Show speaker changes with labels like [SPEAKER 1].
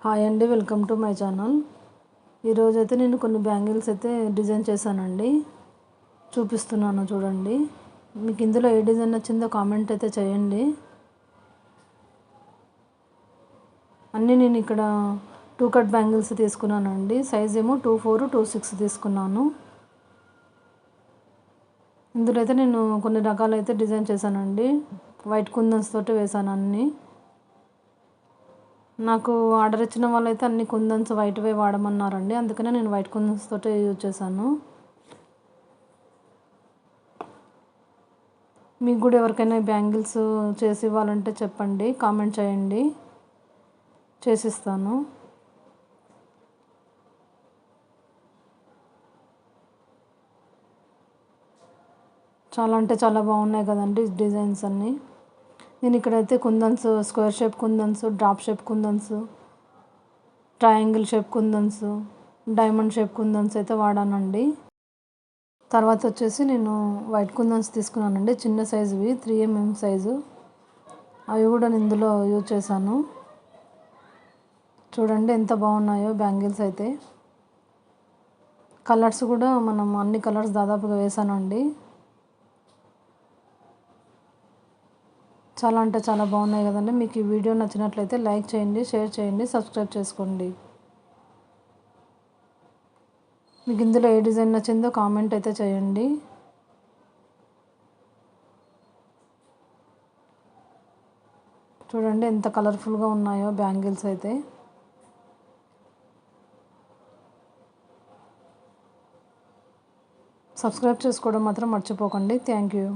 [SPEAKER 1] Hi అండి, welcome to my channel. ఈరోజైతే నేను కొన్ని బ్యాంగిల్స్ అయితే డిజైన్ చేశానండి, చూపిస్తున్నాను చూడండి. మీకు ఇందులో ఏ డిజైన్ నచ్చిందో కామెంట్ అయితే చేయండి. అన్నీ నేను ఇక్కడ 2 కట్ బ్యాంగిల్స్ తీసుకున్నానండి. సైజ్ ఏమో 24, 26 తీసుకున్నాను. ఇందులో అయితే నేను కొన్ని రకాలైతే డిజైన్ చేశానండి. వైట్ కుందన్స్ తోటి వేశాను అన్నీ. నాకు ఆర్డర్ ఇచ్చిన వాళ్ళైతే అన్ని కుందన్స్ వైట్వే వాడమన్నారండి, అందుకనే నేను వైట్ కుందన్స్ తోటే యూజ్ చేశాను. మీకు కూడా ఎవరికైనా బ్యాంగిల్స్ చేసి ఇవ్వాలంటే చెప్పండి, కామెంట్ చేయండి, చేసిస్తాను. చాలా అంటే చాలా బాగున్నాయి కదండి డిజైన్స్ అన్నీ. నేను ఇక్కడైతే కుందన్స్, స్క్వేర్ షేప్ కుందన్స్, డ్రాప్ షేప్ కుందన్స్, ట్రయాంగిల్ షేప్ కుందన్స్, డైమండ్ షేప్ కుందన్స్ అయితే వాడానండి. తర్వాత వచ్చేసి నేను వైట్ కుందన్స్ తీసుకున్నానండి, చిన్న సైజువి 3mm సైజు. అవి కూడా నేను ఇందులో యూజ్ చేశాను. చూడండి ఎంత బాగున్నాయో బ్యాంగిల్స్ అయితే. కలర్స్ కూడా మనం అన్ని కలర్స్ దాదాపుగా వేసానండి. చాలా అంటే చాలా బాగున్నాయి కదండి. మీకు ఈ వీడియో నచ్చినట్లయితే లైక్ చేయండి, షేర్ చేయండి, సబ్స్క్రైబ్ చేసుకోండి. మీకు ఇందులో ఏ డిజైన్ నచ్చిందో కామెంట్ అయితే చేయండి. చూడండి ఎంత కలర్ఫుల్గా ఉన్నాయో బ్యాంగిల్స్ అయితే. సబ్స్క్రైబ్ చేసుకోవడం మాత్రం మర్చిపోకండి. Thank you.